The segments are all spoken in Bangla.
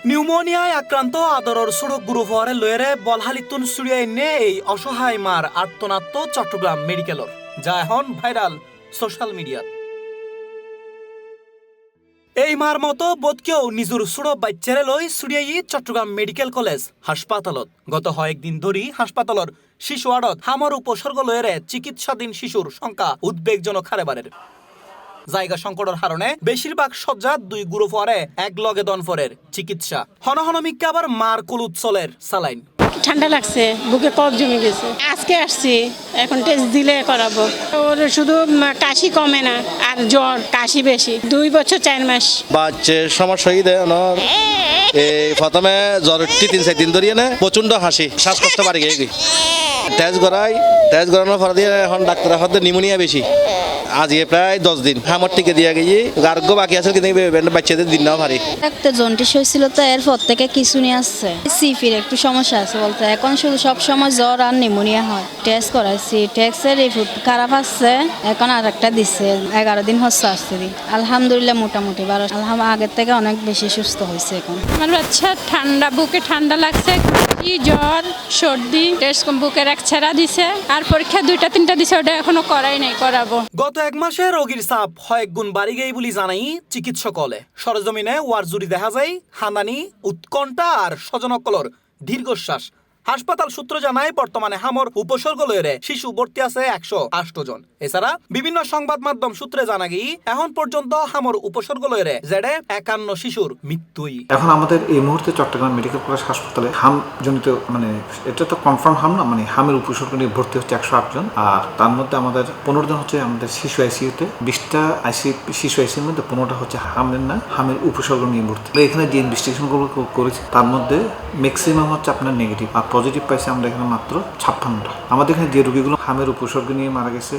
নিউমোনিয়ায় আক্রান্ত আদরর সড়ক গুরুভরে লয়েরে বলহালিতুন সুরিয়ায় নে এই অসহায় মার আত্মনাত্ম চট্টগ্রাম মেডিকেলর যা এখন ভাইরাল সোশ্যাল মিডিয়াত। এই মার মতো বোধকেও নিজের সুড়ো বাচ্চারে লই সুরিয়াই চট্টগ্রাম মেডিকেল কলেজ হাসপাতালত গত কয়েকদিন ধরি হাসপাতালর শিশু ওয়ার্ডত হামর উপসর্গ লয়েরে চিকিৎসাধীন শিশুর সংখ্যা উদ্বেগজনক হারে বাড়ে। জায়গা সংকটের কারণে বেশিরভাগ শয্যা দুই গ্রুপ ওয়ারে এক লগে দনফরের চিকিৎসা হনহনমিককে আবার মার কুলুত চলের সালাইন। ঠান্ডা লাগছে, বুকে কফ জমে গেছে। আজকে আসছি, এখন টেস্ট দিলে করাবো। ওর শুধু কাশি কমে না, আর জ্বর কাশি বেশি। 2 বছর 4 মাস। বাচ্চার সমস্যা হয়ে দেয় প্রথমে জ্বর 3-4 দিন ধরিয়ে না প্রচন্ড হাসি, শ্বাসকষ্ট বাড়ি গিয়ে টেস্ট করানোর পর দিয়ে এখন ডাক্তার হাতে নিউমোনিয়া বেশি। আজকে প্রায় 10 দিন আমার টিকে দিয়ে গিয়ে আরোগ্য বাকি আছে, কিন্তু বাচ্চাদের দিন নাও ভারী। একটা জন্ডিস হয়েছিল, তো এরপর থেকে কিছু নিয়ে আসছে। সিফির একটু সমস্যা আছে বলতে, এখন শুধু সব সময় জ্বর আর নিউমোনিয়া হয়। টেস্ট করাইছি, টেস্টের রিপোর্ট খারাপ আসছে, এখন আর একটা দিচ্ছে। 11 দিন হচ্ছে আসছে। আলহামদুলিল্লাহ মোটামুটি আগের থেকে অনেক বেশি সুস্থ হয়েছে এখন। আমার বাচ্চা ঠান্ডা, বুকে ঠান্ডা লাগছে, জ্বর সর্দি, টেস্ট বুকের এক ছেড়া দিছে, আর পরীক্ষা 2-3টা দিছে, ওটা এখনো করাই নাই, করাবো। গত 1 মাসে রোগীর চাপ কয়েক গুণ বাড়ি গেই বলে জানাই চিকিৎসক হলে। সরজমিনে ওয়ার জুড়ি দেখা যায় হানানি, উৎকণ্ঠা আর স্বজনকলর দীর্ঘশ্বাস। হাসপাতাল সূত্র জানায় বর্তমানে হামর উপসর্গ লয়েরে শিশু ভর্তি আছে 108 জন। এছাড়া বিভিন্ন সংবাদ মাধ্যম সূত্রে জানা গিয়ে এখন পর্যন্ত হামর উপসর্গ লয়েরে জেডে 51 শিশুর মৃত্যুই। এখন আমাদের এই মুহূর্তে চট্টগ্রাম মেডিকেল কলেজ হাসপাতালে হাম জনিত এটা তো কনফার্ম হাম না, হামের উপসর্গ নিয়ে ভর্তি হচ্ছে 108 জন। আর তার মধ্যে আমাদের 15 জন হচ্ছে আমাদের শিশু আইসিইউতে। 20টা শিশু আইসিইউর মধ্যে 15টা হচ্ছে হামের না, হামের উপসর্গ নিয়ে ভর্তি। এখানে যে ইনভেস্টিগেশনগুলো করেছি তার মধ্যে ম্যাক্সিমাম হচ্ছে আপনার নেগেটিভ, আর পজিটিভ পাইছে আমরা এখানে মাত্র 56টা। আমাদের এখানে যে রোগীগুলো হামের উপসর্গ নিয়ে মারা গেছে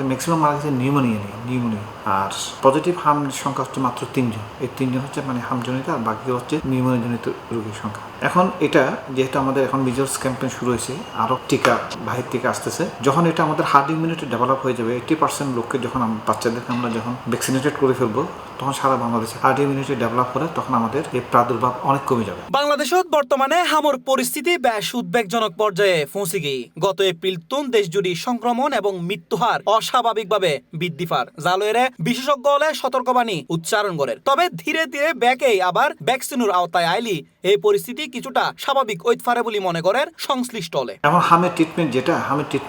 ম্যাক্সিমাম মারা গেছে নিউমোনিয়া। আর পজিটিভ হামের সংখ্যা হচ্ছে মাত্র 3 জন। এই 3 জন হচ্ছে হামজনিত, আর বাকি হচ্ছে নিউমোনিয়া জনিত রোগীর সংখ্যা। এখন এটা যেহেতু আমাদের এখন মেজর্স ক্যাম্পেইন শুরু হয়েছে, আরো টিকা বাহির থেকে আসতেছে। যখন এটা আমাদের হার্ড ইমিউনিটি ডেভেলপ হয়ে যাবে, 80% লোককে যখন বাচ্চাদেরকে আমরা যখন ভ্যাকসিনেটেড করে ফেলবো, তখন সারা বাংলাদেশে হার্ড ইমিউনিটি ডেভেলপ করে তখন আমাদের এই প্রাদুর্ভাব অনেক কমে যাবে। বাংলাদেশত বর্তমানে হামর পরিস্থিতি বেশ উদ্বেগজনক পর্যায়ে পৌঁছে গিয়ে গত এপ্রিল তুন দেশজুড়ি সংক্রমণ এবং মৃত্যুহার অস্বাভাবিকভাবে বৃদ্ধি পার, যা লয়েরে বিশেষজ্ঞ হলে সতর্কবাণী উচ্চারণ করেন। তবে ধীরে ধীরে ব্যাকেই আবার ভ্যাকসিনের আওতায় আইলি এই পরিস্থিতি কিছুটা স্বাভাবিক হইতে পারে বলে মনে করেন সংশ্লিষ্ট হলে। এখন হামের ট্রিটমেন্ট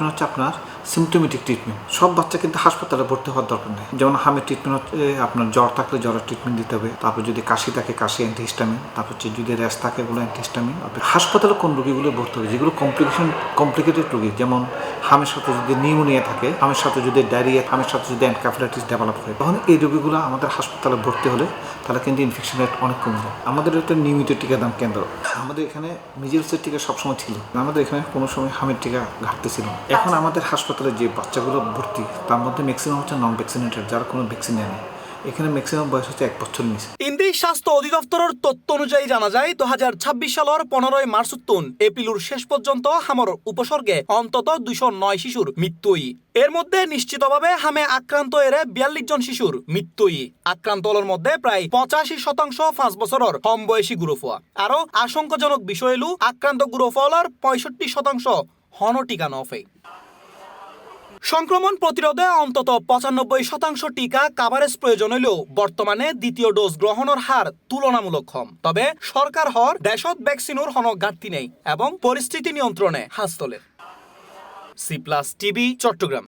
হচ্ছে আপনার সিমটোমেটিক ট্রিটমেন্ট। সব বাচ্চা কিন্তু হাসপাতালে ভর্তি হওয়ার দরকার নেই। যেমন হামের ট্রিটমেন্ট হচ্ছে আপনার জ্বর থাকলে জ্বরের ট্রিটমেন্ট দিতে হবে, তারপর যদি কাশি থাকে কাশি অ্যান্টিহিস্টামিন, তারপর যদি র্যাশ থাকে এগুলো অ্যান্টিহিস্টামিন। হাসপাতালে কোন রোগীগুলো ভর্তি হবে যেগুলো কমপ্লিকেটেড রোগী, যেমন হামের সাথে যদি নিউমোনিয়া থাকে, হামের সাথে যদি ডায়রিয়া, হামের সাথে যদি এনকেফেলাইটিস ডেভেলপ হয়, তখন এই রোগীগুলো আমাদের হাসপাতালে ভর্তি হলে তাহলে কিন্তু ইনফেকশন রেট অনেক কমে যায়। আমাদের একটা নিয়মিত টিকাদান কেন্দ্র, আমাদের এখানে মিজেলসের টিকা সবসময় ছিল, আমাদের এখানে কোনো সময় হামের টিকা ঘাটতি ছিল। এখন আমাদের হাসপাতালে যে বাচ্চাগুলো ভর্তি তার মধ্যে ম্যাক্সিমাম হচ্ছে নন ভ্যাকসিনেটেড, যারা কোনো ভ্যাকসিন নেয় না। এখানে ম্যাক্সিমাম বয়স হচ্ছে 1 বছর নিচে। ইন্দি স্বাস্থ্য অধিদপ্তরের তথ্য অনুযায়ী জানা যায় 2026 সালের 15 মার্চ তুন এপ্রিলের শেষ পর্যন্ত হামর উপসর্গে অন্তত 209 শিশুর মৃত্যুই। এর মধ্যে নিশ্চিতভাবে হামে আক্রান্ত এর 42 জন শিশুর মৃত্যুই। আক্রান্ত হলের মধ্যে প্রায় 85% 5 বছরের কম বয়সী গ্রুপ। আরো আশঙ্কাজনক বিষয় হল আক্রান্ত গ্রুপ হলের 65% হন টিকা নফে। সংক্রমণ প্রতিরোধে অন্তত 95% টিকা কাভারেজ প্রয়োজন হলেও বর্তমানে দ্বিতীয় ডোজ গ্রহণের হার তুলনামূলক কম। তবে সরকার হর দেশত ভ্যাকসিনের হন ঘাটতি নেই এবং পরিস্থিতি নিয়ন্ত্রণে হাত তোলে। C+ TV, Chittagong.